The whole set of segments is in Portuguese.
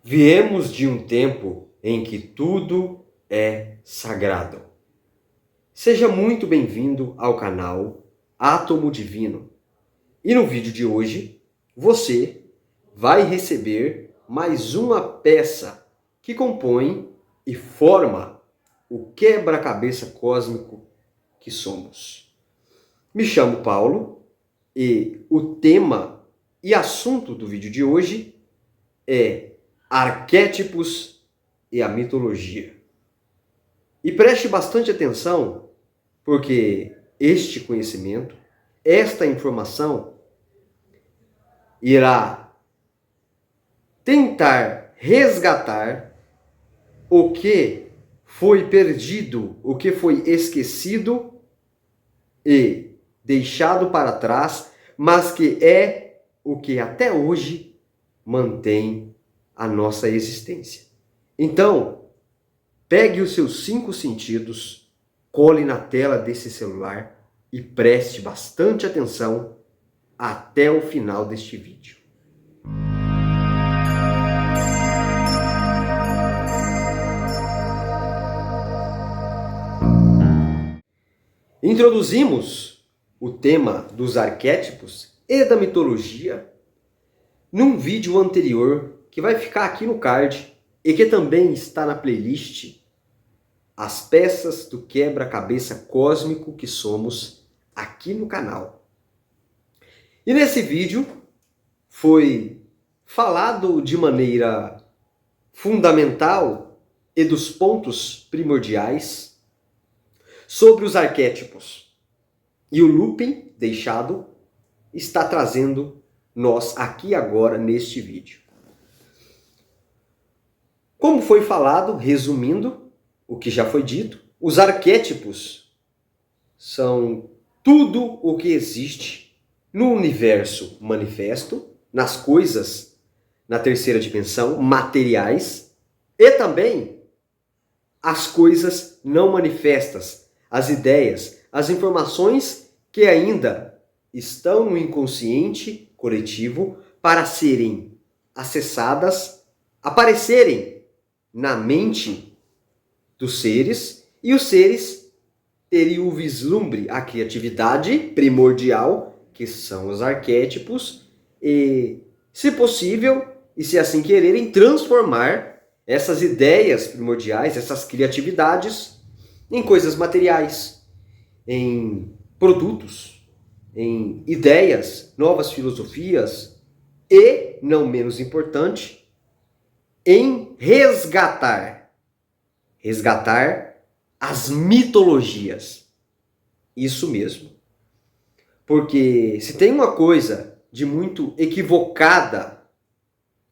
Viemos de um tempo em que tudo é sagrado. Seja muito bem-vindo ao canal Átomo Divino. E no vídeo de hoje, você vai receber mais uma peça que compõe e forma o quebra-cabeça cósmico que somos. Me chamo Paulo e o tema e assunto do vídeo de hoje é arquétipos e a mitologia. E preste bastante atenção, porque este conhecimento, esta informação, irá tentar resgatar o que foi perdido, o que foi esquecido e deixado para trás, mas que é o que até hoje mantém a nossa existência. Então, pegue os seus 5 sentidos, cole na tela desse celular e preste bastante atenção até o final deste vídeo. Introduzimos o tema dos arquétipos e da mitologia num vídeo anterior que vai ficar aqui no card e que também está na playlist As Peças do Quebra-Cabeça Cósmico que Somos aqui no canal. E nesse vídeo foi falado de maneira fundamental e dos pontos primordiais sobre os arquétipos. E o looping deixado está trazendo nós aqui agora neste vídeo. Como foi falado, resumindo o que já foi dito, os arquétipos são tudo o que existe no universo manifesto, nas coisas na terceira dimensão, materiais, e também as coisas não manifestas, as ideias, as informações que ainda estão no inconsciente coletivo para serem acessadas, aparecerem na mente dos seres, e os seres terem o vislumbre, a criatividade primordial, que são os arquétipos, e, se possível, e se assim quererem, transformar essas ideias primordiais, essas criatividades, em coisas materiais, em produtos, em ideias, novas filosofias e, não menos importante, em resgatar as mitologias. Isso mesmo. Porque se tem uma coisa de muito equivocada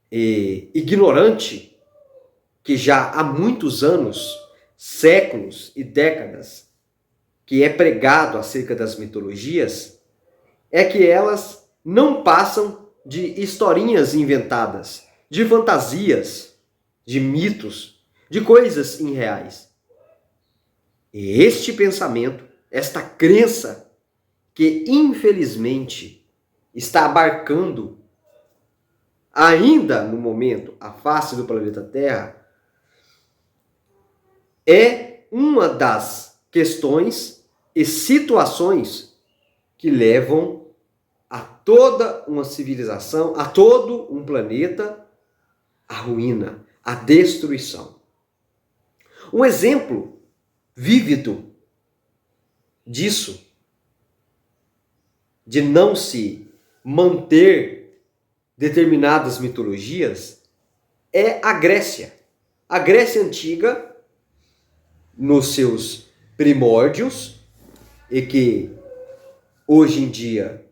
e ignorante, que já há muitos anos, séculos e décadas, que é pregado acerca das mitologias, é que elas não passam de historinhas inventadas, de fantasias, de mitos, de coisas irreais. E este pensamento, esta crença, que infelizmente está abarcando ainda no momento a face do planeta Terra, é uma das questões e situações que levam a toda uma civilização, a todo um planeta, à ruína, à destruição. Um exemplo vívido disso, de não se manter determinadas mitologias, é a Grécia. A Grécia Antiga, nos seus primórdios, e que hoje em dia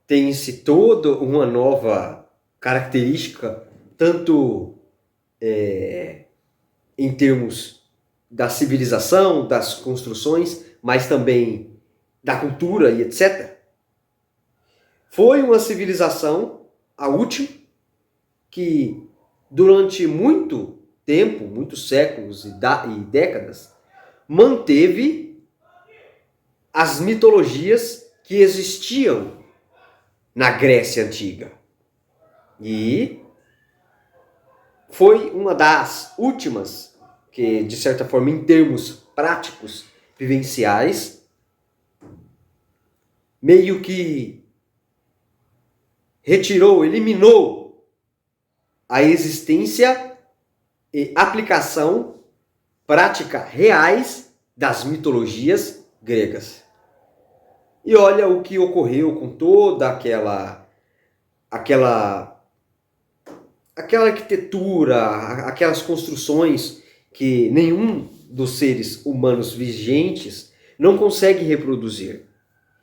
tem-se toda uma nova característica, tanto em termos da civilização, das construções, mas também da cultura e etc. Foi uma civilização, a última, que durante muito tempo, muitos séculos e décadas, manteve as mitologias que existiam na Grécia Antiga. E foi uma das últimas que, de certa forma, em termos práticos, vivenciais, meio que retirou, eliminou a existência e aplicação prática reais das mitologias gregas. E olha o que ocorreu com toda aquela arquitetura, aquelas construções que nenhum dos seres humanos vigentes não consegue reproduzir.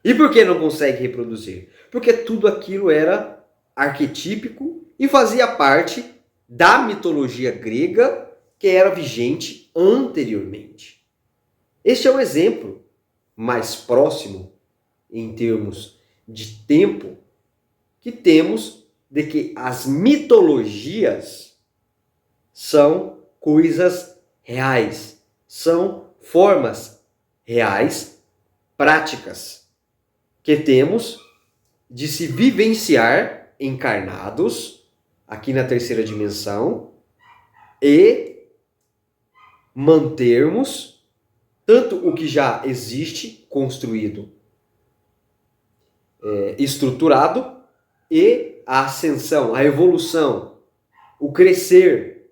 E por que não consegue reproduzir? Porque tudo aquilo era arquetípico e fazia parte da mitologia grega que era vigente anteriormente. Este é um exemplo mais próximo, em termos de tempo, que temos de que as mitologias são coisas reais, são formas reais, práticas, que temos de se vivenciar encarnados aqui na terceira dimensão e mantermos tanto o que já existe, construído, estruturado, e a ascensão, a evolução, o crescer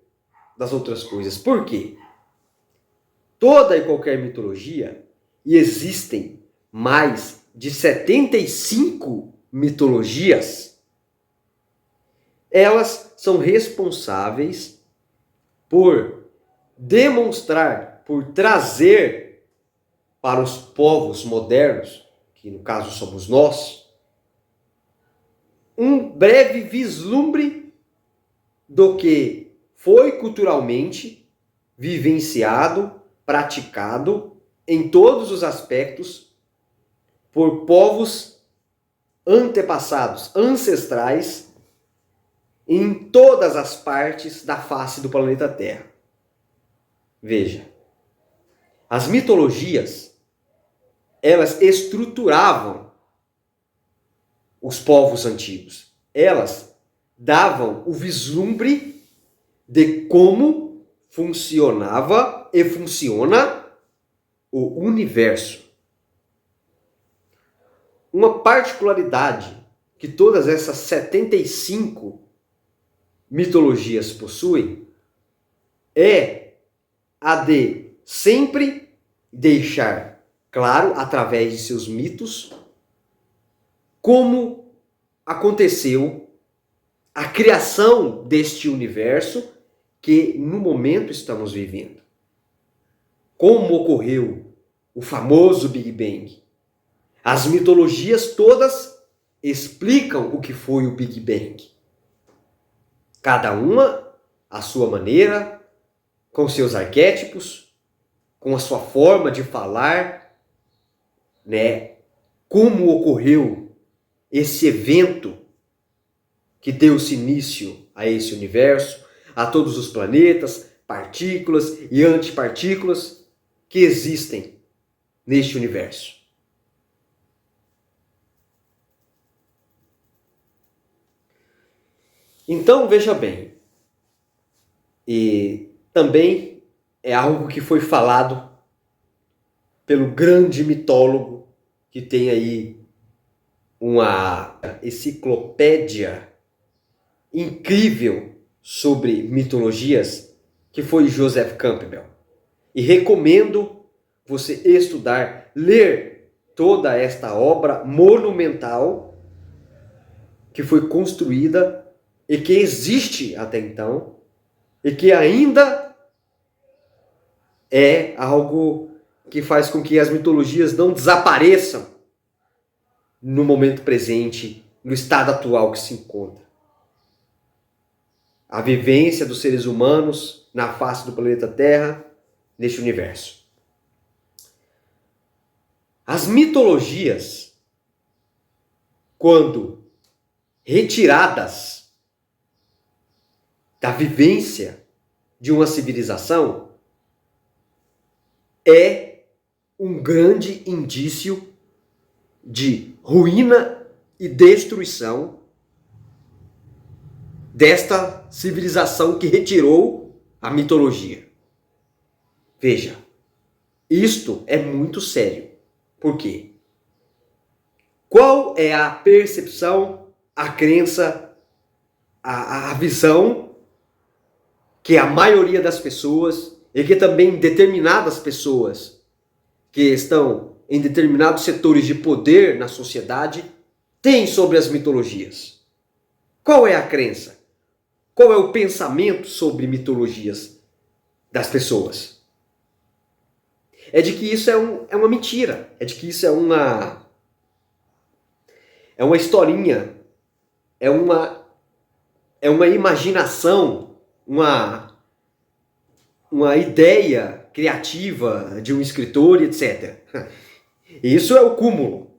das outras coisas. Por quê? Toda e qualquer mitologia, e existem mais de 75 mitologias, elas são responsáveis por demonstrar, por trazer para os povos modernos, que no caso somos nós, um breve vislumbre do que foi culturalmente vivenciado, praticado em todos os aspectos por povos antepassados, ancestrais, em todas as partes da face do planeta Terra. Veja, as mitologias, elas estruturavam os povos antigos. Elas davam o vislumbre de como funcionava e funciona o universo. Uma particularidade que todas essas 75 mitologias possuem é a de sempre deixar claro, através de seus mitos, como aconteceu a criação deste universo que no momento estamos vivendo. Como ocorreu o famoso Big Bang. As mitologias todas explicam o que foi o Big Bang. Cada uma à sua maneira, com seus arquétipos, com a sua forma de falar, né? Como ocorreu esse evento que deu-se início a esse universo, a todos os planetas, partículas e antipartículas que existem neste universo. Então, veja bem, e também é algo que foi falado pelo grande mitólogo que tem aí uma enciclopédia incrível sobre mitologias, que foi Joseph Campbell. E recomendo você estudar, ler toda esta obra monumental que foi construída e que existe até então e que ainda é algo que faz com que as mitologias não desapareçam no momento presente, no estado atual que se encontra. A vivência dos seres humanos na face do planeta Terra, neste universo. As mitologias, quando retiradas da vivência de uma civilização, é um grande indício de ruína e destruição desta civilização que retirou a mitologia. Veja, isto é muito sério. Por quê? Qual é a percepção, a crença, a visão que a maioria das pessoas e que também determinadas pessoas que estão em determinados setores de poder na sociedade têm sobre as mitologias? Qual é a crença? Qual é o pensamento sobre mitologias das pessoas? É de que isso é uma mentira, é de que isso é uma historinha, é uma imaginação, uma ideia criativa de um escritor, etc. Isso é o cúmulo.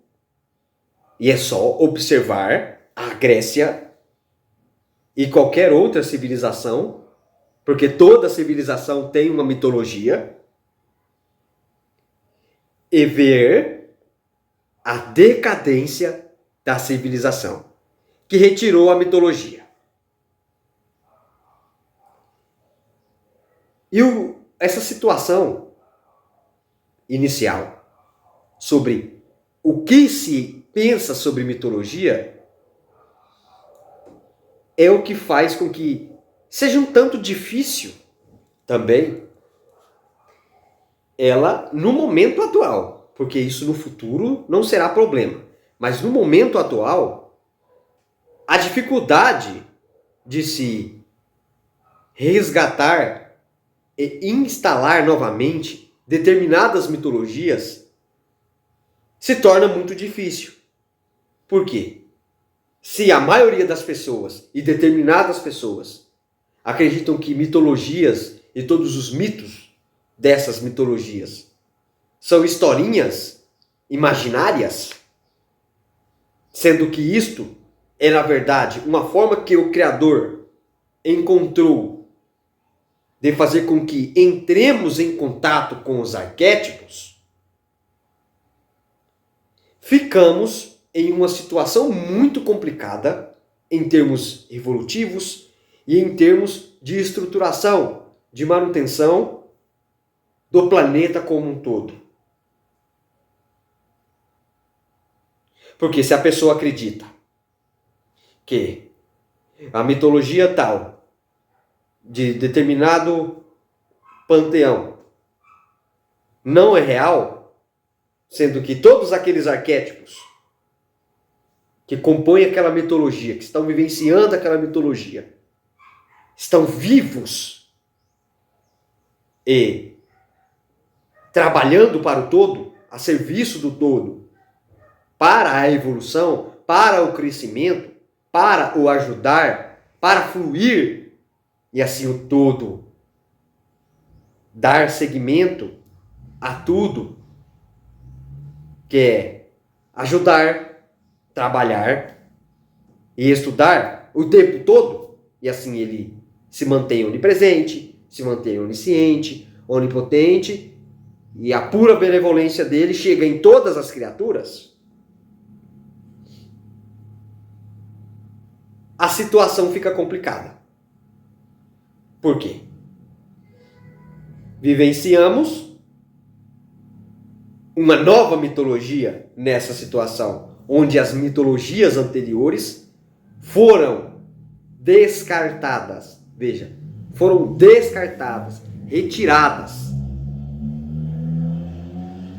E é só observar a Grécia e qualquer outra civilização, porque toda civilização tem uma mitologia, e ver a decadência da civilização, que retirou a mitologia. E essa situação inicial sobre o que se pensa sobre mitologia é o que faz com que seja um tanto difícil também ela no momento atual, porque isso no futuro não será problema, mas no momento atual, a dificuldade de se resgatar e instalar novamente determinadas mitologias se torna muito difícil. Por quê? Se a maioria das pessoas e determinadas pessoas acreditam que mitologias e todos os mitos dessas mitologias são historinhas imaginárias, sendo que isto é, na verdade, uma forma que o Criador encontrou de fazer com que entremos em contato com os arquétipos, ficamos em uma situação muito complicada em termos evolutivos e em termos de estruturação, de manutenção do planeta como um todo. Porque se a pessoa acredita que a mitologia tal de determinado panteão não é real, sendo que todos aqueles arquétipos que compõem aquela mitologia, que estão vivenciando aquela mitologia, estão vivos e trabalhando para o todo, a serviço do todo, para a evolução, para o crescimento, para o ajudar, para fluir e assim o todo dar seguimento a tudo que é ajudar, trabalhar e estudar o tempo todo, e assim ele se mantém onipresente, se mantém onisciente, onipotente, e a pura benevolência dele chega em todas as criaturas, a situação fica complicada. Por quê? Vivenciamos uma nova mitologia nessa situação, onde as mitologias anteriores foram descartadas. Veja, foram descartadas, retiradas.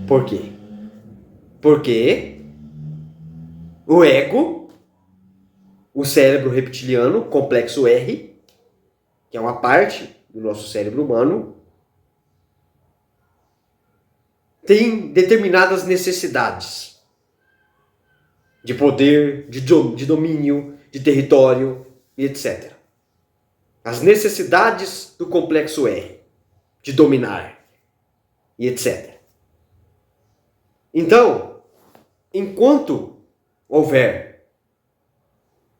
Por quê? Porque o ego, o cérebro reptiliano, complexo R, que é uma parte do nosso cérebro humano, tem determinadas necessidades de poder, de domínio, de território e etc. As necessidades do complexo R, de dominar e etc. Então, enquanto houver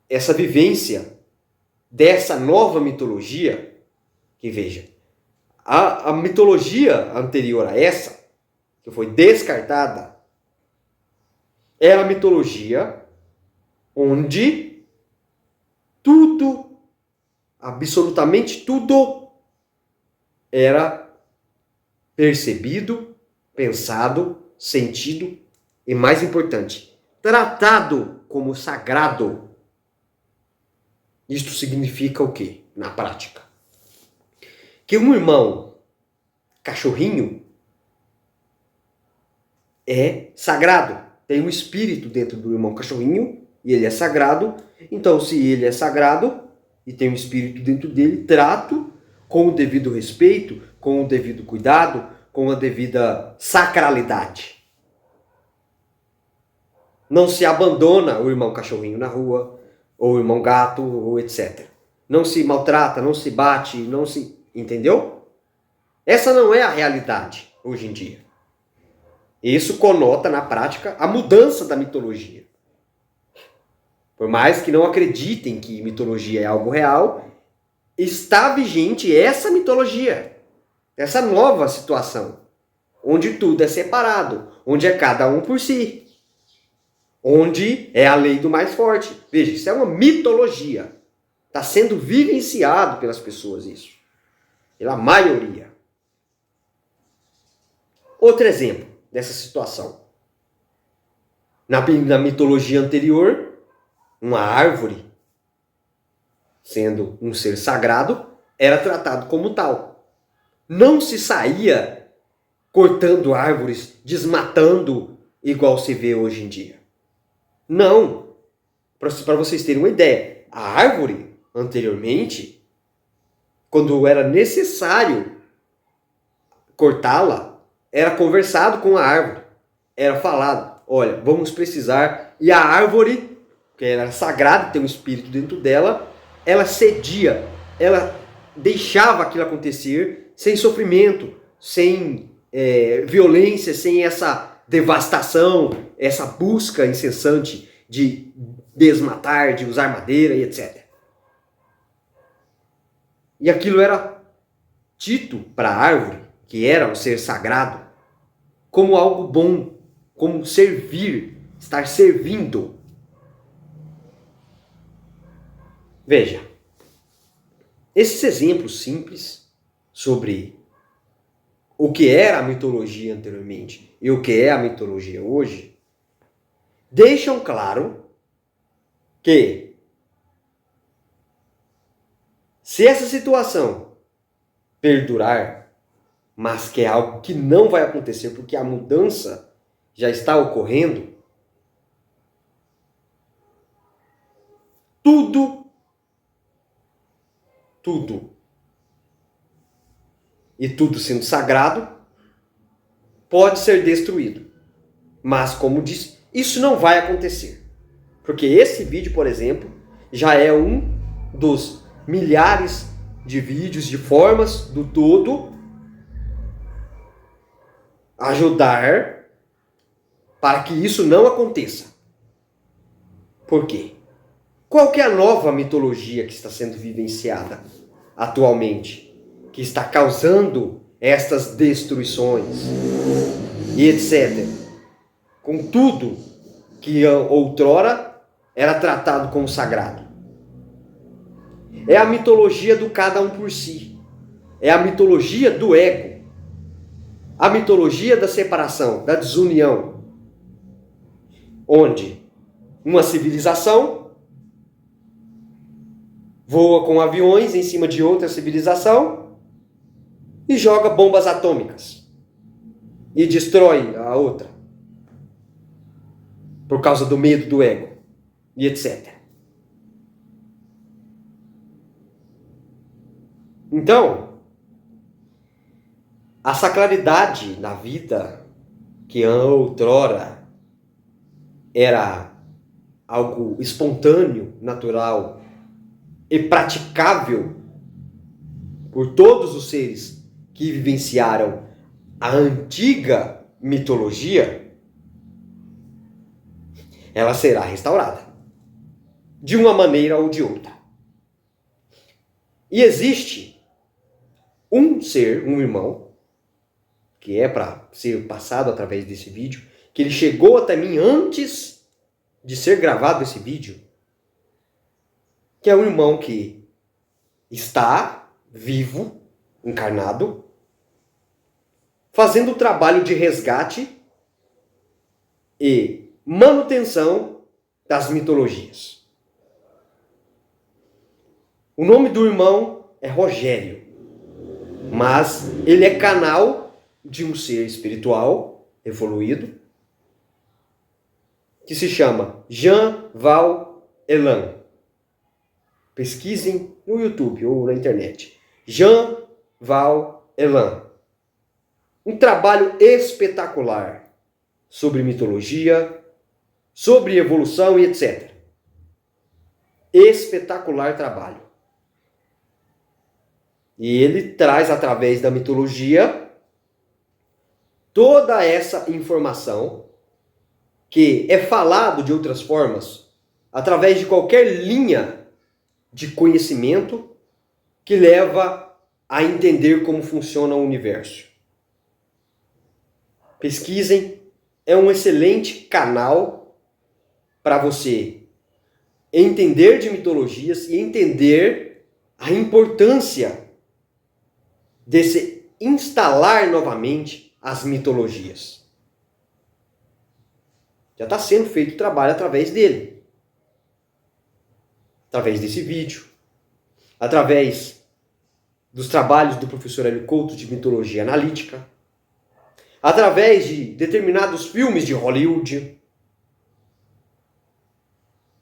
essa vivência dessa nova mitologia, que veja, a mitologia anterior a essa, que foi descartada, é a mitologia onde tudo absolutamente tudo era percebido, pensado, sentido e, mais importante, tratado como sagrado. Isto significa o quê na prática? Que um irmão cachorrinho é sagrado. Tem um espírito dentro do irmão cachorrinho e ele é sagrado. Então, se ele é sagrado e tem um espírito dentro dele, trato com o devido respeito, com o devido cuidado, com a devida sacralidade. Não se abandona o irmão cachorrinho na rua, ou o irmão gato, ou etc. Não se maltrata, não se bate, não se... Entendeu? Essa não é a realidade hoje em dia. Isso conota na prática a mudança da mitologia. Por mais que não acreditem que mitologia é algo real, está vigente essa mitologia, essa nova situação, onde tudo é separado, onde é cada um por si, onde é a lei do mais forte. Veja, isso é uma mitologia. Está sendo vivenciado pelas pessoas isso, pela maioria. Outro exemplo dessa situação. Na mitologia anterior, uma árvore, sendo um ser sagrado, era tratado como tal. Não se saía cortando árvores, desmatando, igual se vê hoje em dia. Não. Para vocês terem uma ideia, a árvore, anteriormente, quando era necessário cortá-la, era conversado com a árvore. Era falado, olha, vamos precisar... E a árvore, que era sagrada, tem um espírito dentro dela, ela cedia, ela deixava aquilo acontecer sem sofrimento, sem violência, sem essa devastação, essa busca incessante de desmatar, de usar madeira e etc. E aquilo era dito para a árvore, que era um ser sagrado, como algo bom, como servir, estar servindo. Veja, esses exemplos simples sobre o que era a mitologia anteriormente e o que é a mitologia hoje, deixam claro que se essa situação perdurar, mas que é algo que não vai acontecer porque a mudança já está ocorrendo, tudo e tudo sendo sagrado pode ser destruído. Mas, como disse, isso não vai acontecer. Porque esse vídeo, por exemplo, já é um dos milhares de vídeos, de formas do todo ajudar para que isso não aconteça. Por quê? Qual que é a nova mitologia que está sendo vivenciada atualmente, que está causando estas destruições e etc. Com tudo que outrora era tratado como sagrado. É a mitologia do cada um por si. É a mitologia do ego. A mitologia da separação, da desunião. Onde uma civilização voa com aviões em cima de outra civilização e joga bombas atômicas e destrói a outra por causa do medo do ego e etc. Então, a sacralidade na vida, que outrora era algo espontâneo, natural e praticável por todos os seres que vivenciaram a antiga mitologia, ela será restaurada de uma maneira ou de outra. E existe um ser, um irmão, que é para ser passado através desse vídeo, que ele chegou até mim antes de ser gravado esse vídeo, que é um irmão que está vivo, encarnado, fazendo o trabalho de resgate e manutenção das mitologias. O nome do irmão é Rogério, mas ele é canal de um ser espiritual evoluído que se chama Jean Val Elan. Pesquisem no YouTube ou na internet. Jean Val Elan. Um trabalho espetacular sobre mitologia, sobre evolução e etc. Espetacular trabalho. E ele traz através da mitologia toda essa informação que é falado de outras formas através de qualquer linha de conhecimento que leva a entender como funciona o universo. Pesquisem, é um excelente canal para você entender de mitologias e entender a importância de se instalar novamente as mitologias. Já está sendo feito trabalho através dele. Através desse vídeo. Através dos trabalhos do professor Hélio Couto de mitologia analítica. Através de determinados filmes de Hollywood.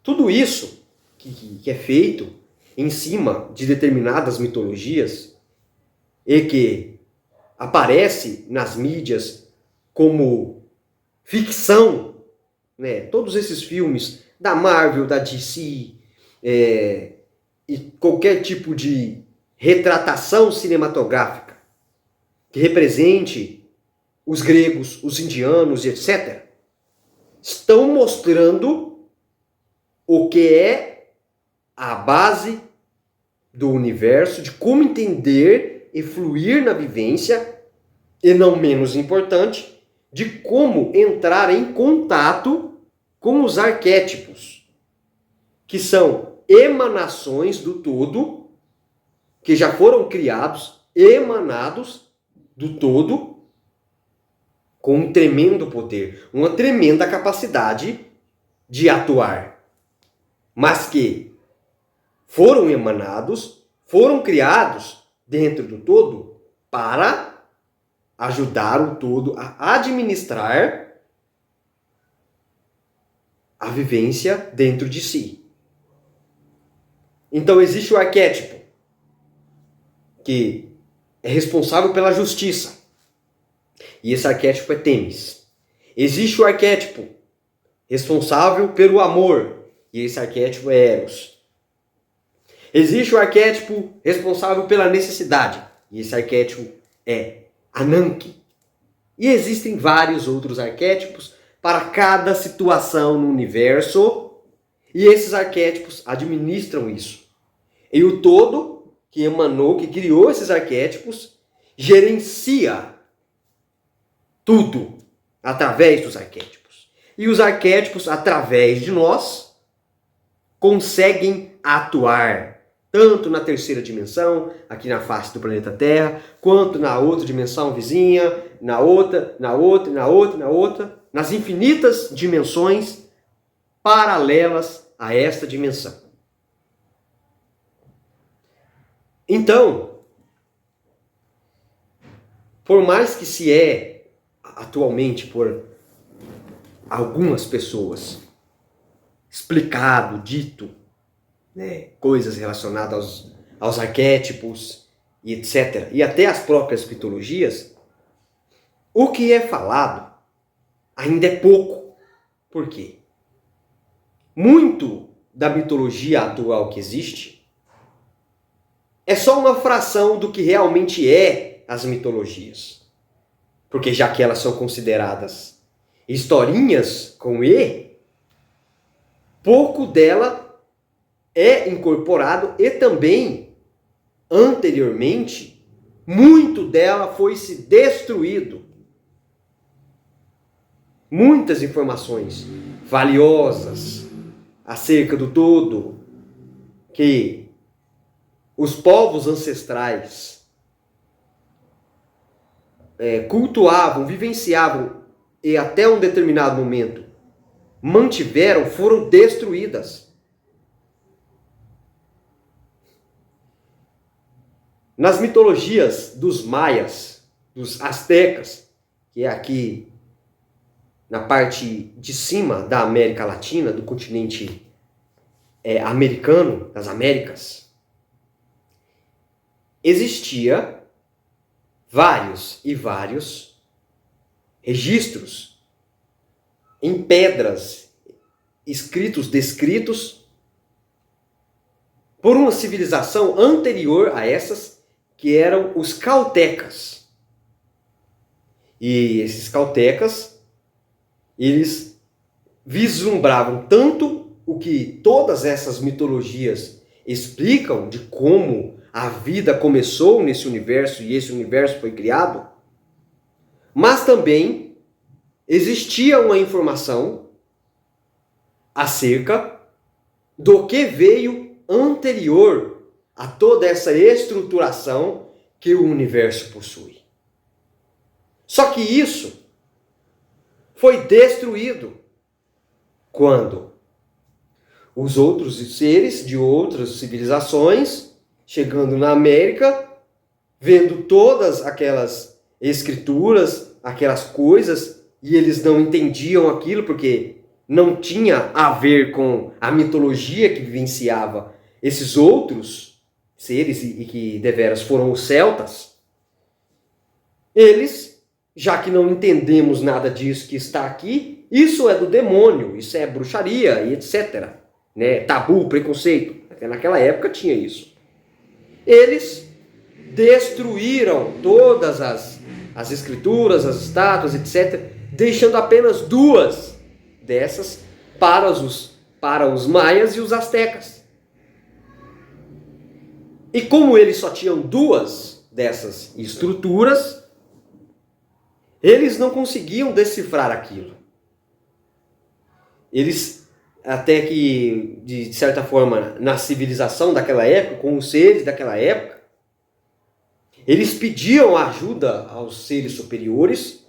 Tudo isso que é feito em cima de determinadas mitologias e que aparece nas mídias como ficção, né? Todos esses filmes da Marvel, da DC, e qualquer tipo de retratação cinematográfica que represente os gregos, os indianos e etc., estão mostrando o que é a base do universo, de como entender e fluir na vivência, e não menos importante, de como entrar em contato com os arquétipos, que são emanações do todo, que já foram criados, emanados do todo, com um tremendo poder, uma tremenda capacidade de atuar, mas que foram emanados, foram criados dentro do todo para ajudar o todo a administrar a vivência dentro de si. Então existe o arquétipo que é responsável pela justiça. E esse arquétipo é Têmis. Existe o arquétipo responsável pelo amor. E esse arquétipo é Eros. Existe o arquétipo responsável pela necessidade. E esse arquétipo é Ananke. E existem vários outros arquétipos para cada situação no universo. E esses arquétipos administram isso. E o todo que emanou, que criou esses arquétipos, gerencia tudo através dos arquétipos. E os arquétipos, através de nós, conseguem atuar tanto na terceira dimensão, aqui na face do planeta Terra, quanto na outra dimensão vizinha, na outra, nas infinitas dimensões paralelas a esta dimensão. Então, por mais que se atualmente por algumas pessoas explicado, dito, né, coisas relacionadas aos arquétipos e etc., e até as próprias mitologias, o que é falado ainda é pouco. Por quê? Muito da mitologia atual que existe é só uma fração do que realmente é as mitologias. Porque já que elas são consideradas historinhas com E, pouco dela é incorporado e também, anteriormente, muito dela foi se destruído. Muitas informações valiosas acerca do todo que os povos ancestrais cultuavam, vivenciavam e até um determinado momento mantiveram, foram destruídas. Nas mitologias dos maias, dos astecas, que é aqui na parte de cima da América Latina, do continente americano, das Américas, existia vários e vários registros em pedras, escritos, descritos por uma civilização anterior a essas, que eram os caltecas. E esses caltecas, eles vislumbravam tanto o que todas essas mitologias explicam de como a vida começou nesse universo e esse universo foi criado, mas também existia uma informação acerca do que veio anterior a toda essa estruturação que o universo possui. Só que isso foi destruído quando os outros seres de outras civilizações, chegando na América, vendo todas aquelas escrituras, aquelas coisas, e eles não entendiam aquilo porque não tinha a ver com a mitologia que vivenciava esses outros seres e que deveras foram os celtas. Eles, já que não entendemos nada disso que está aqui, isso é do demônio, isso é bruxaria e etc. Né? Tabu, preconceito. Até naquela época tinha isso. Eles destruíram todas as escrituras, as estátuas, etc., deixando apenas duas dessas para os maias e os astecas. E como eles só tinham duas dessas estruturas, eles não conseguiam decifrar aquilo. Eles, até que, de certa forma, na civilização daquela época, com os seres daquela época, eles pediam ajuda aos seres superiores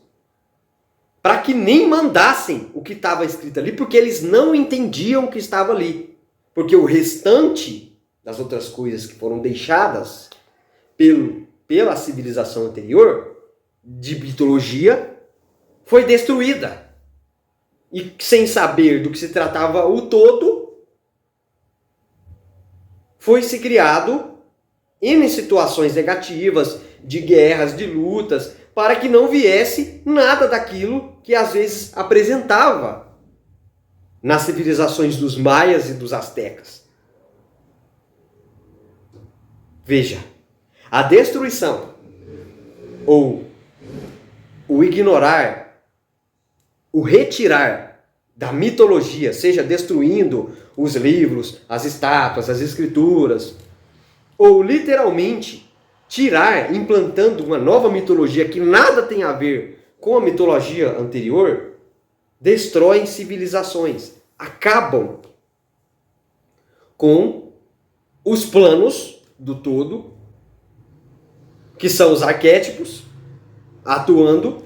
para que nem mandassem o que estava escrito ali, porque eles não entendiam o que estava ali. Porque o restante das outras coisas que foram deixadas pela civilização anterior, de mitologia, foi destruída. E sem saber do que se tratava o todo, foi-se criado em situações negativas, de guerras, de lutas, para que não viesse nada daquilo que às vezes apresentava nas civilizações dos maias e dos astecas. Veja, a destruição ou o ignorar, o retirar da mitologia, seja destruindo os livros, as estátuas, as escrituras, ou literalmente tirar, implantando uma nova mitologia que nada tem a ver com a mitologia anterior, destroem civilizações, acabam com os planos do todo, que são os arquétipos, atuando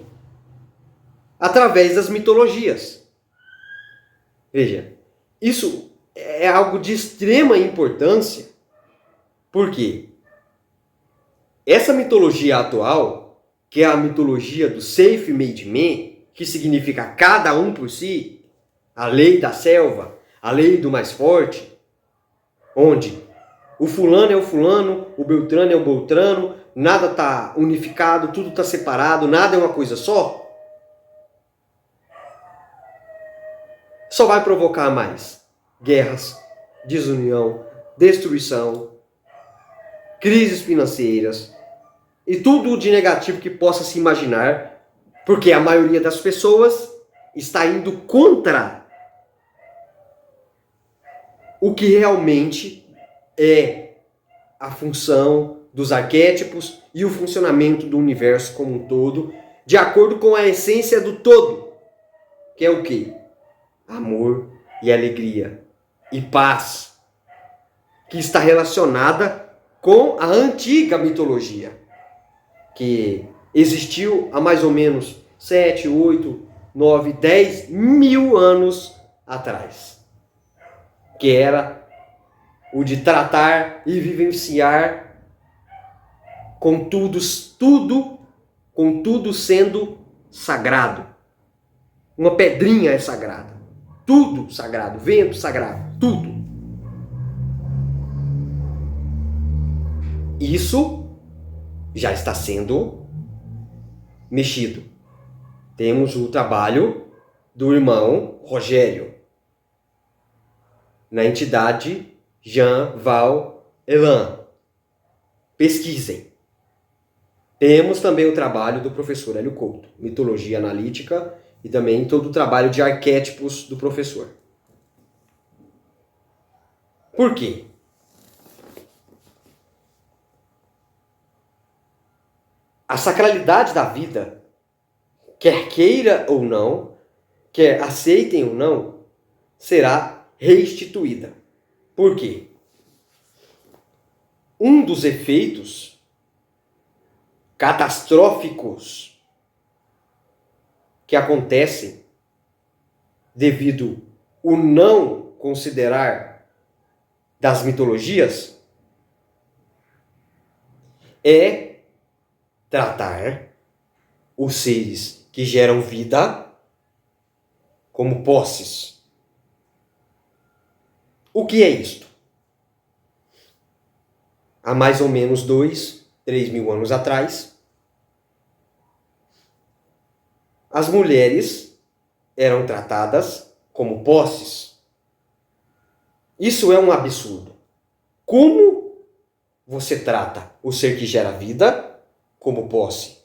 através das mitologias. Veja, isso é algo de extrema importância, porque essa mitologia atual, que é a mitologia do self-made man, que significa cada um por si, a lei da selva, a lei do mais forte, onde o fulano é o fulano, o beltrano é o beltrano, nada está unificado, tudo está separado, nada é uma coisa só, só vai provocar mais guerras, desunião, destruição, crises financeiras e tudo de negativo que possa se imaginar, porque a maioria das pessoas está indo contra o que realmente é a função dos arquétipos e o funcionamento do universo como um todo, de acordo com a essência do todo, que é o quê? Amor e alegria e paz, que está relacionada com a antiga mitologia, que existiu há mais ou menos 7, 8, 9, 10 mil anos atrás, que era o de tratar e vivenciar com tudo sendo sagrado. Uma pedrinha é sagrada, tudo sagrado, vento sagrado, tudo. Isso já está sendo mexido. Temos o trabalho do irmão Rogério, na entidade Jean Val Elan. Pesquisem. Temos também o trabalho do professor Hélio Couto, mitologia analítica, e também todo o trabalho de arquétipos do professor. Por quê? A sacralidade da vida, quer queira ou não, quer aceitem ou não, será restituída. Por quê? Um dos efeitos catastróficos que acontecem devido ao não considerar das mitologias é tratar os seres que geram vida como posses. O que é isto? Há mais ou menos 2, 3 mil anos atrás, as mulheres eram tratadas como posses. Isso é um absurdo. Como você trata o ser que gera vida como posse?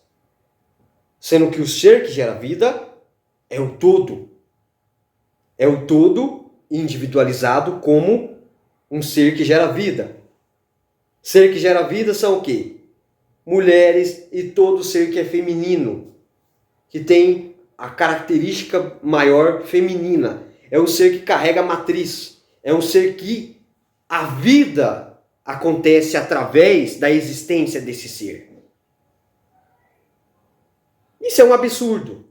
Sendo que o ser que gera vida é o todo. É o todo individualizado como um ser que gera vida. Ser que gera vida são o quê? Mulheres e todo ser que é feminino, que tem a característica maior feminina. É um ser que carrega a matriz. É um ser que a vida acontece através da existência desse ser. Isso é um absurdo.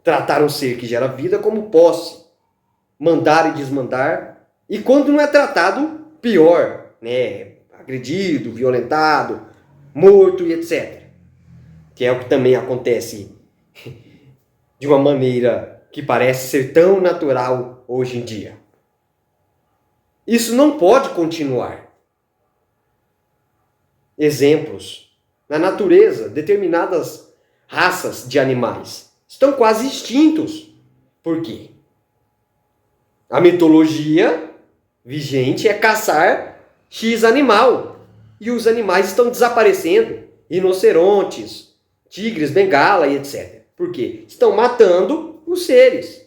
Tratar um ser que gera vida como posse. Mandar e desmandar. E quando não é tratado, pior, né? Agredido, violentado, morto e etc. Que é o que também acontece de uma maneira que parece ser tão natural hoje em dia. Isso não pode continuar. Exemplos. Na natureza, determinadas raças de animais estão quase extintos. Por quê? A mitologia vigente é caçar X animal. E os animais estão desaparecendo. Rinocerontes, tigres, bengala e etc. Por quê? Estão matando os seres.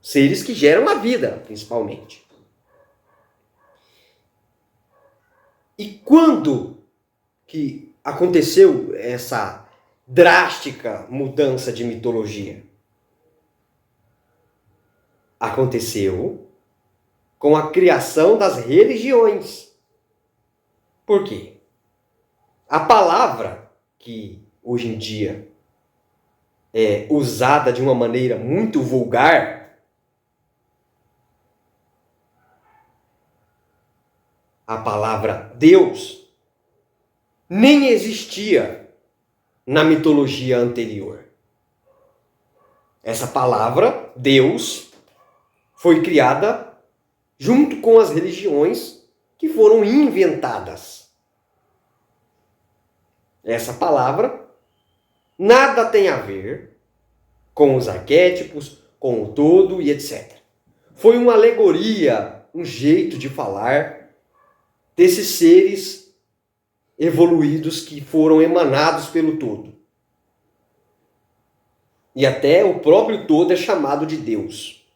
Seres que geram a vida, principalmente. E quando que aconteceu essa drástica mudança de mitologia? Aconteceu com a criação das religiões. Por quê? A palavra que hoje em dia é usada de uma maneira muito vulgar, a palavra Deus, nem existia na mitologia anterior. Essa palavra, Deus, foi criada junto com as religiões que foram inventadas. Essa palavra nada tem a ver com os arquétipos, com o todo e etc. Foi uma alegoria, um jeito de falar desses seres evoluídos que foram emanados pelo todo. E até o próprio todo é chamado de Deus.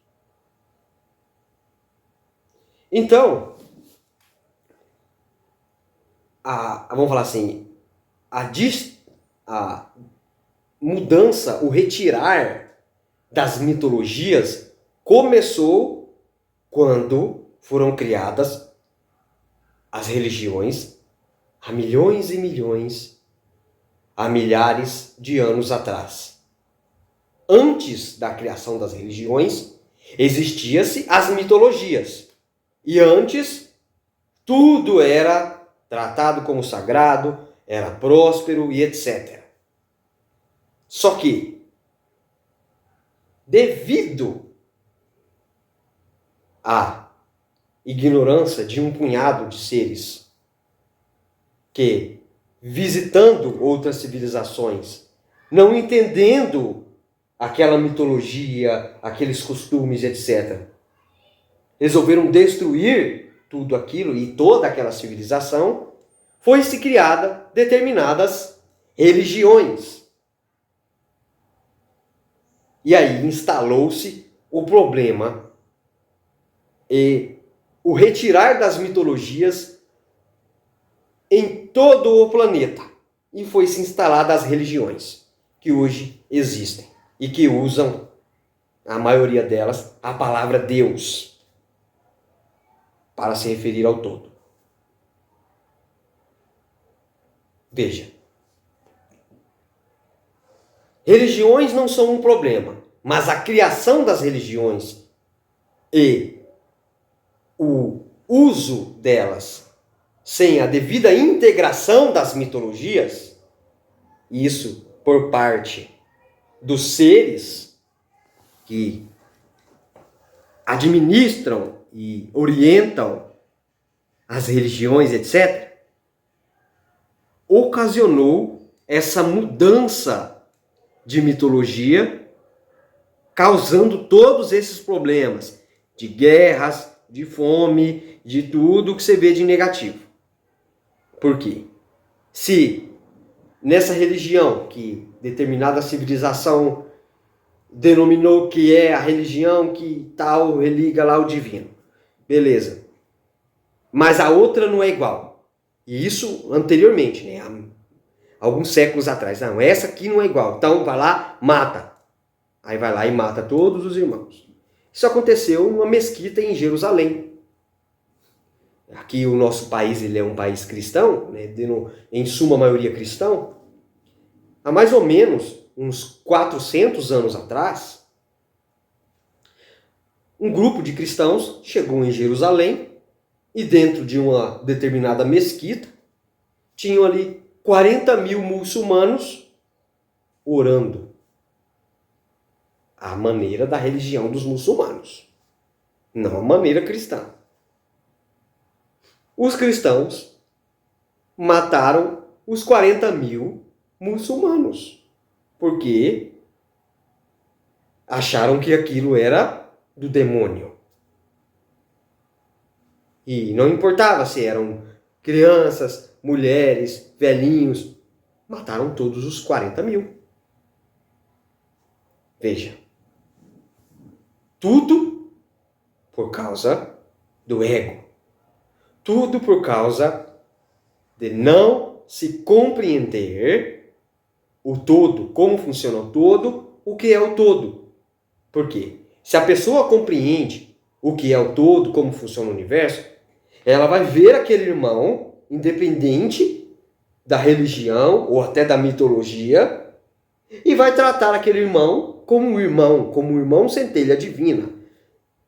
Então, vamos falar assim, a mudança, o retirar das mitologias começou quando foram criadas as religiões há milhões e milhões, há milhares de anos atrás. Antes da criação das religiões, existiam-se as mitologias. E antes, tudo era tratado como sagrado, era próspero e etc. Só que, devido à ignorância de um punhado de seres que, visitando outras civilizações, não entendendo aquela mitologia, aqueles costumes, etc., resolveram destruir tudo aquilo e toda aquela civilização, foi-se criada determinadas religiões. E aí instalou-se o problema e o retirar das mitologias em todo o planeta. E foi-se instaladas as religiões que hoje existem e que usam, a maioria delas, a palavra Deus para se referir ao todo. Veja, religiões não são um problema, mas a criação das religiões e o uso delas sem a devida integração das mitologias, isso por parte dos seres que administram e orientam as religiões, etc., ocasionou essa mudança de mitologia, causando todos esses problemas de guerras, de fome, de tudo que você vê de negativo. Por quê? Se nessa religião que determinada civilização denominou que é a religião que tal religa lá o divino, beleza. Mas a outra não é igual. E isso anteriormente, né? Há alguns séculos atrás. Não, essa aqui não é igual. Então vai lá, mata. Aí vai lá e mata todos os irmãos. Isso aconteceu numa mesquita em Jerusalém. Aqui o nosso país ele é um país cristão, né? Em suma maioria cristão. Há mais ou menos uns 400 anos atrás, um grupo de cristãos chegou em Jerusalém e dentro de uma determinada mesquita tinham ali 40 mil muçulmanos orando à maneira da religião dos muçulmanos, não à maneira cristã. Os cristãos mataram os 40 mil muçulmanos, porque acharam que aquilo era do demônio. E não importava se eram crianças, mulheres, velhinhos, mataram todos os 40 mil. Veja, tudo por causa do ego. Tudo por causa de não se compreender o todo, como funciona o todo, o que é o todo. Por quê? Se a pessoa compreende o que é o todo, como funciona o universo, ela vai ver aquele irmão, independente da religião ou até da mitologia, e vai tratar aquele irmão como um irmão centelha divina.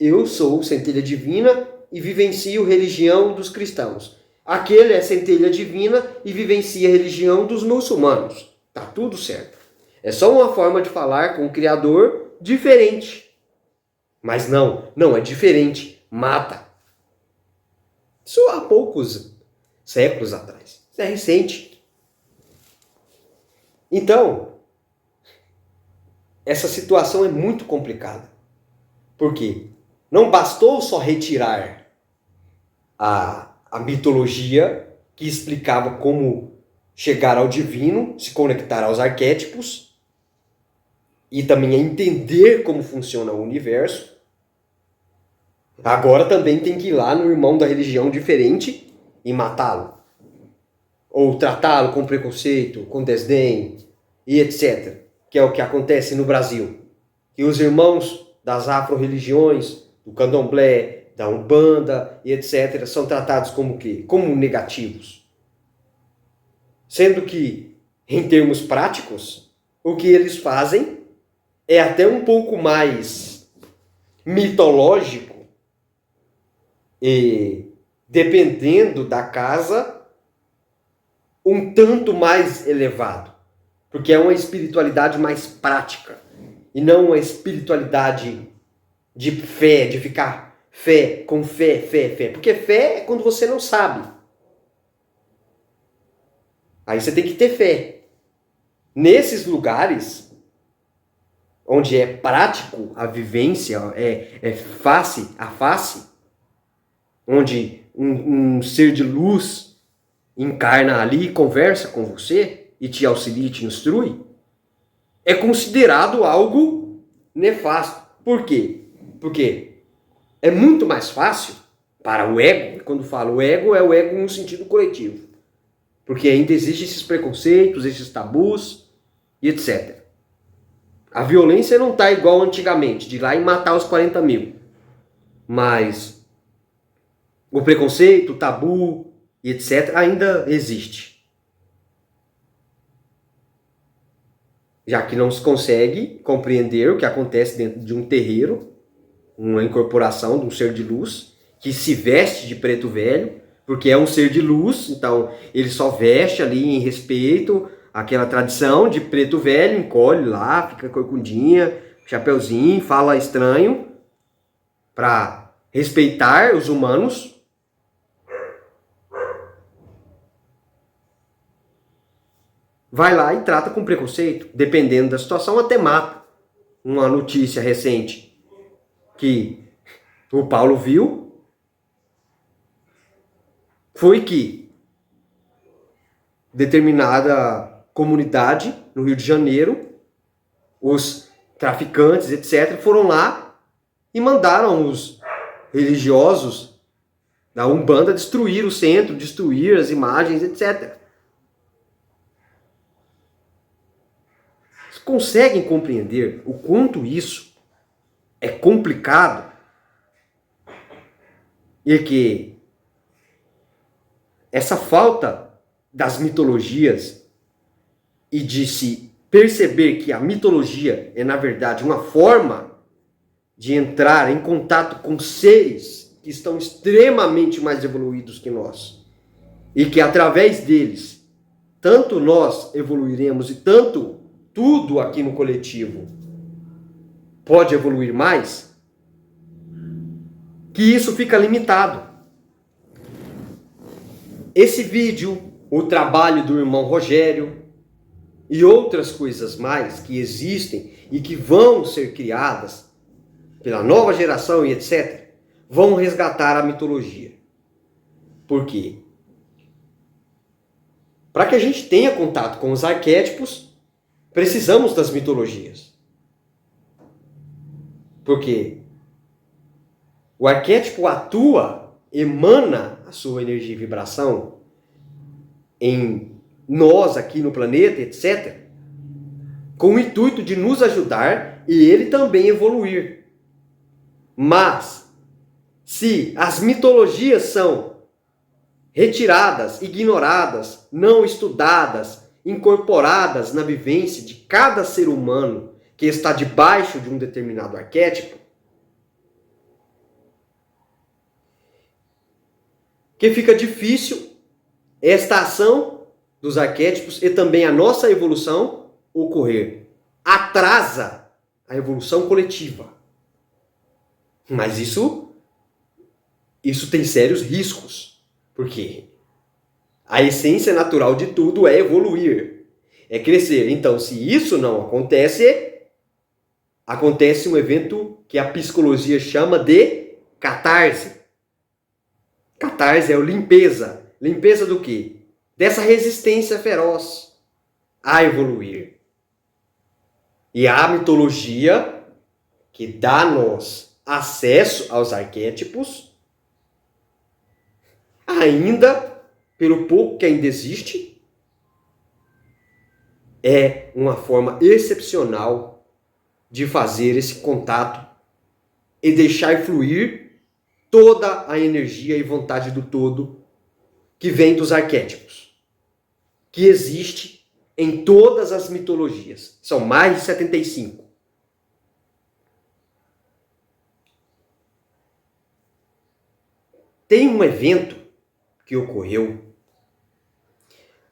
Eu sou centelha divina e vivencio a religião dos cristãos. Aquele é centelha divina e vivencia a religião dos muçulmanos. Tá tudo certo. É só uma forma de falar com o Criador diferente. Mas não é diferente. Mata. Isso há poucos séculos atrás. Isso é recente. Então, essa situação é muito complicada. Por quê? Não bastou só retirar a mitologia que explicava como chegar ao divino, se conectar aos arquétipos e também a entender como funciona o universo. Agora também tem que ir lá no irmão da religião diferente e matá-lo. Ou tratá-lo com preconceito, com desdém e etc. Que é o que acontece no Brasil. Que os irmãos das afro-religiões, do candomblé, da Umbanda e etc., são tratados como o quê? Como negativos. Sendo que, em termos práticos, o que eles fazem é até um pouco mais mitológico e, dependendo da casa, um tanto mais elevado. Porque é uma espiritualidade mais prática e não uma espiritualidade de fé, de ficar fé. Porque fé é quando você não sabe. Aí você tem que ter fé. Nesses lugares onde é prático a vivência, é face a face, onde um ser de luz encarna ali e conversa com você e te auxilia e te instrui, é considerado algo nefasto. Por quê? Porque é muito mais fácil para o ego, e quando falo ego, é o ego no sentido coletivo, porque ainda existem esses preconceitos, esses tabus e etc. A violência não está igual antigamente, de ir lá e matar os 40 mil. Mas o preconceito, o tabu e etc. ainda existe. Já que não se consegue compreender o que acontece dentro de um terreiro, uma incorporação de um ser de luz, que se veste de preto velho, porque é um ser de luz, então ele só veste ali em respeito àquela tradição de preto velho, encolhe lá, fica corcundinha, chapeuzinho, fala estranho, para respeitar os humanos. Vai lá e trata com preconceito, dependendo da situação, até mata. Uma notícia recente que o Paulo viu foi que determinada comunidade no Rio de Janeiro, os traficantes, etc., foram lá e mandaram os religiosos da Umbanda destruir o centro, destruir as imagens, etc. Vocês conseguem compreender o quanto isso é complicado e que essa falta das mitologias e de se perceber que a mitologia é, na verdade, uma forma de entrar em contato com seres que estão extremamente mais evoluídos que nós e que através deles tanto nós evoluiremos e tanto tudo aqui no coletivo pode evoluir mais, que isso fica limitado. Esse vídeo, o trabalho do irmão Rogério e outras coisas mais que existem e que vão ser criadas pela nova geração e etc., vão resgatar a mitologia. Por quê? Para que a gente tenha contato com os arquétipos, precisamos das mitologias. Porque o arquétipo atua, emana a sua energia e vibração em nós aqui no planeta, etc., com o intuito de nos ajudar e ele também evoluir. Mas, se as mitologias são retiradas, ignoradas, não estudadas, incorporadas na vivência de cada ser humano que está debaixo de um determinado arquétipo, que fica difícil esta ação dos arquétipos e também a nossa evolução ocorrer. Atrasa a evolução coletiva. Mas isso tem sérios riscos. Porque a essência natural de tudo é evoluir, é crescer. Então, se isso não acontece, acontece um evento que a psicologia chama de catarse. Catarse é o limpeza. Limpeza do quê? Dessa resistência feroz a evoluir. E a mitologia, que dá a nós acesso aos arquétipos, ainda, pelo pouco que ainda existe, é uma forma excepcional de fazer esse contato e deixar fluir toda a energia e vontade do todo que vem dos arquétipos, que existe em todas as mitologias. São mais de 75. Tem um evento que ocorreu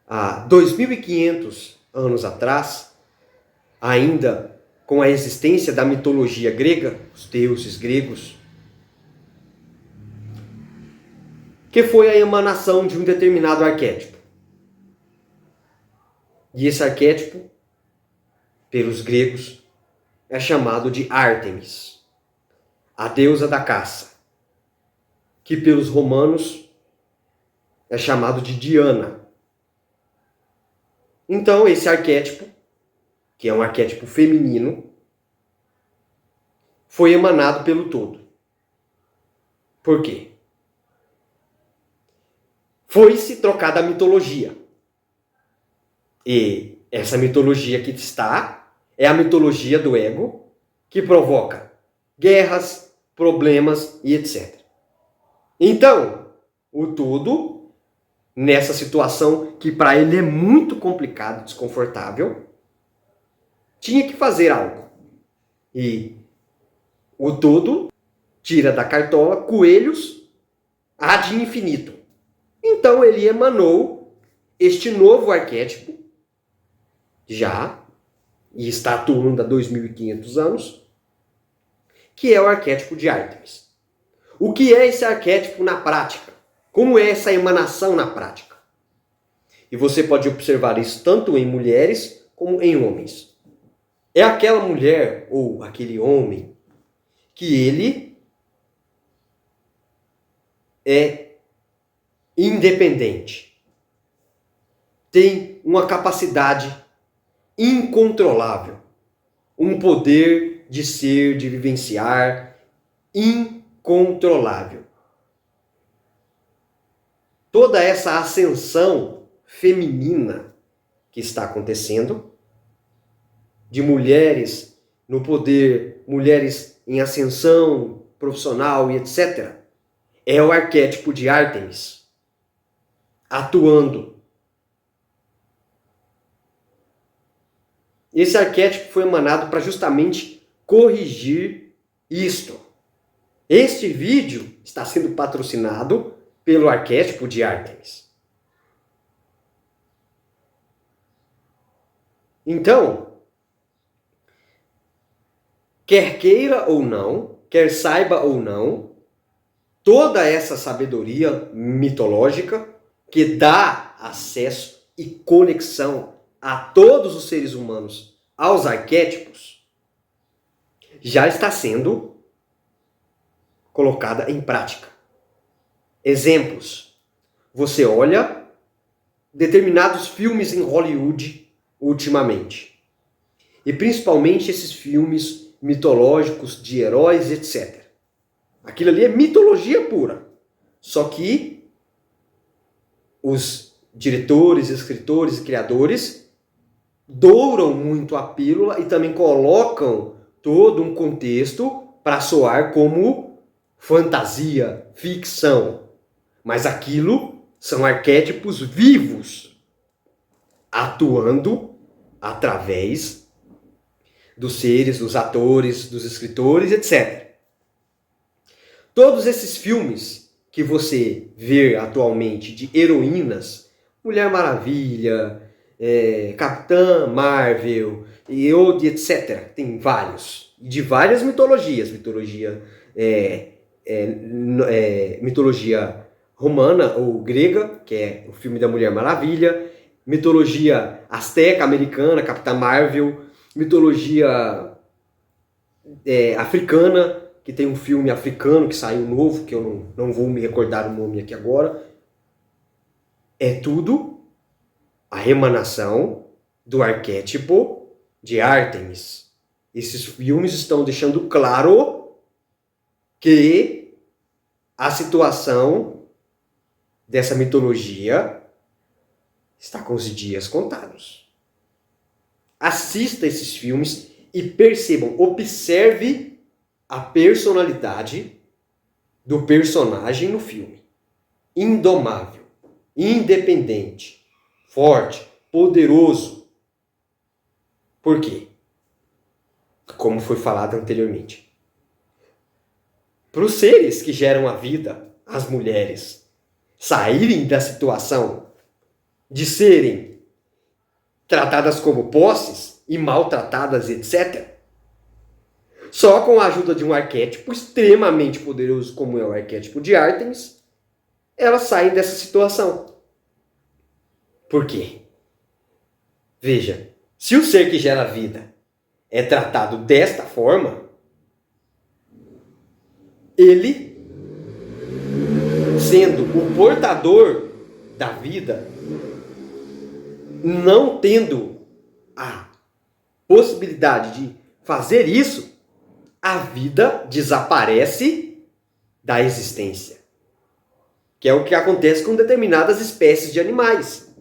há 2.500 anos atrás, ainda com a existência da mitologia grega, os deuses gregos, que foi a emanação de um determinado arquétipo. E esse arquétipo, pelos gregos, é chamado de Ártemis, a deusa da caça, que pelos romanos é chamado de Diana. Então, esse arquétipo, que é um arquétipo feminino, foi emanado pelo todo. Por quê? Foi-se trocada a mitologia. E essa mitologia que está é a mitologia do ego, que provoca guerras, problemas e etc. Então, o todo, nessa situação que para ele é muito complicado, desconfortável, tinha que fazer algo. E o todo tira da cartola coelhos ad infinito. Então ele emanou este novo arquétipo, já, e está atuando há 2.500 anos, que é o arquétipo de Ártemis. O que é esse arquétipo na prática? Como é essa emanação na prática? E você pode observar isso tanto em mulheres como em homens. É aquela mulher ou aquele homem que ele é independente, tem uma capacidade incontrolável, um poder de ser, de vivenciar incontrolável. Toda essa ascensão feminina que está acontecendo, de mulheres no poder, mulheres em ascensão profissional e etc., é o arquétipo de Ártemis atuando. Esse arquétipo foi emanado para justamente corrigir isto. Este vídeo está sendo patrocinado pelo arquétipo de Ártemis. Então, quer queira ou não, quer saiba ou não, toda essa sabedoria mitológica que dá acesso e conexão a todos os seres humanos aos arquétipos já está sendo colocada em prática. Exemplos. Você olha determinados filmes em Hollywood ultimamente. E principalmente esses filmes mitológicos de heróis, etc. Aquilo ali é mitologia pura. Só que os diretores, escritores e criadores douram muito a pílula e também colocam todo um contexto para soar como fantasia, ficção. Mas aquilo são arquétipos vivos, atuando através dos seres, dos atores, dos escritores, etc. Todos esses filmes que você vê atualmente de heroínas, Mulher Maravilha, Capitã Marvel, e etc. Tem vários. De várias mitologias. Mitologia romana ou grega, que é o filme da Mulher Maravilha. Mitologia asteca, americana, Capitã Marvel. Mitologia africana, que tem um filme africano que saiu novo, que eu não vou me recordar o nome aqui agora. É tudo a emanação do arquétipo de Ártemis. Esses filmes estão deixando claro que a situação dessa mitologia está com os dias contados. Assista esses filmes e percebam, observe a personalidade do personagem no filme. Indomável, independente, forte, poderoso. Por quê? Como foi falado anteriormente. Para os seres que geram a vida, as mulheres, saírem da situação de serem tratadas como posses e maltratadas, etc., só com a ajuda de um arquétipo extremamente poderoso como é o arquétipo de Ártemis, elas saem dessa situação. Por quê? Veja, se o ser que gera a vida é tratado desta forma, ele, sendo o portador da vida, não tendo a possibilidade de fazer isso, a vida desaparece da existência. Que é o que acontece com determinadas espécies de animais.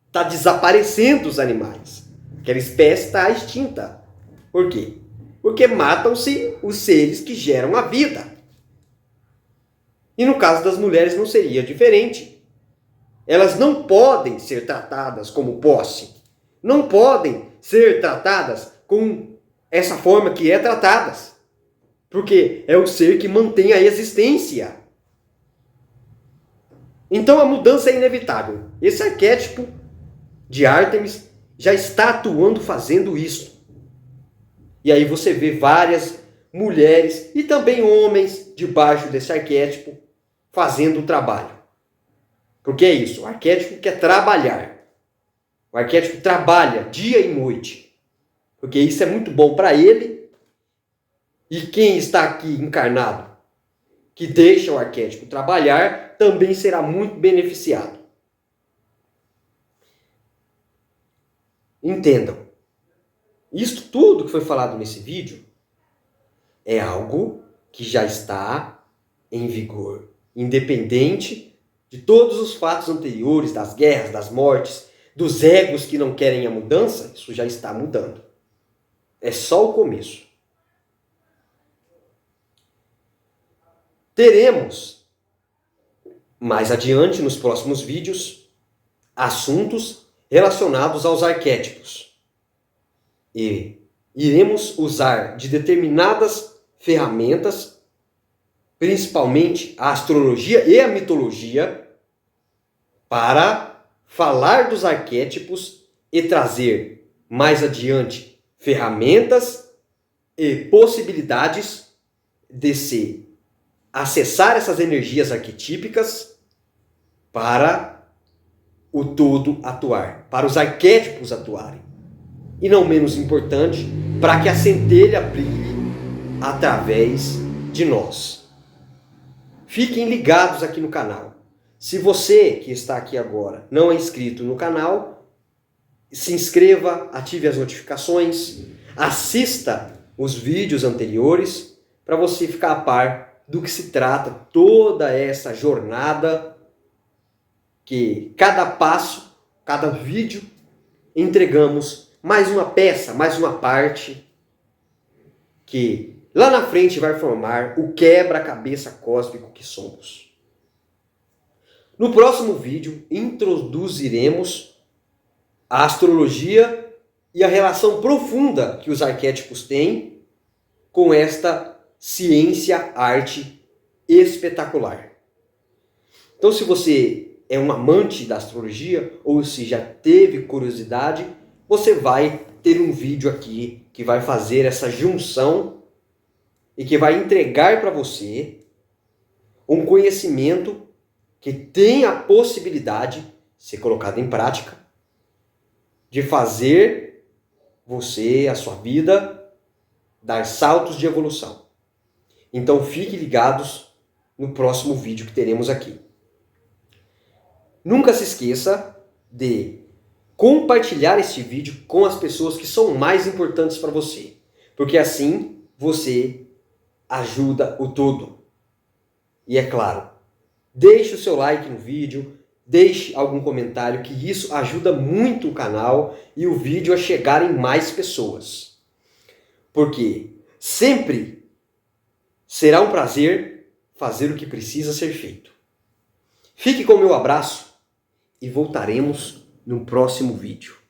Está desaparecendo os animais. Aquela espécie está extinta. Por quê? Porque matam-se os seres que geram a vida. E no caso das mulheres não seria diferente. Elas não podem ser tratadas como posse. Não podem ser tratadas com essa forma que é tratadas. Porque é o ser que mantém a existência. Então a mudança é inevitável. Esse arquétipo de Ártemis já está atuando fazendo isso. E aí você vê várias mulheres e também homens debaixo desse arquétipo fazendo o trabalho. Porque é isso, o arquétipo quer trabalhar. O arquétipo trabalha dia e noite. Porque isso é muito bom para ele. E quem está aqui encarnado, que deixa o arquétipo trabalhar, também será muito beneficiado. Entendam, isto tudo que foi falado nesse vídeo é algo que já está em vigor, independente de todos os fatos anteriores, das guerras, das mortes, dos egos que não querem a mudança, isso já está mudando. É só o começo. Teremos, mais adiante, nos próximos vídeos, assuntos relacionados aos arquétipos. E iremos usar de determinadas ferramentas, principalmente a astrologia e a mitologia, para falar dos arquétipos e trazer, mais adiante, ferramentas e possibilidades de se acessar essas energias arquetípicas para o todo atuar, para os arquétipos atuarem. E não menos importante, para que a centelha brilhe através de nós. Fiquem ligados aqui no canal. Se você que está aqui agora não é inscrito no canal, se inscreva, ative as notificações, assista os vídeos anteriores para você ficar a par do que se trata toda essa jornada que cada passo, cada vídeo, entregamos mais uma peça, mais uma parte que lá na frente vai formar o quebra-cabeça cósmico que somos. No próximo vídeo, introduziremos a astrologia e a relação profunda que os arquétipos têm com esta ciência, arte espetacular. Então, se você é um amante da astrologia ou se já teve curiosidade, você vai ter um vídeo aqui que vai fazer essa junção e que vai entregar para você um conhecimento que tem a possibilidade de ser colocado em prática, de fazer você, a sua vida, dar saltos de evolução. Então fiquem ligados no próximo vídeo que teremos aqui. Nunca se esqueça de compartilhar este vídeo com as pessoas que são mais importantes para você, porque assim você ajuda o todo. E é claro, deixe o seu like no vídeo, deixe algum comentário, que isso ajuda muito o canal e o vídeo a chegar em mais pessoas. Porque sempre será um prazer fazer o que precisa ser feito. Fique com o meu abraço e voltaremos no próximo vídeo.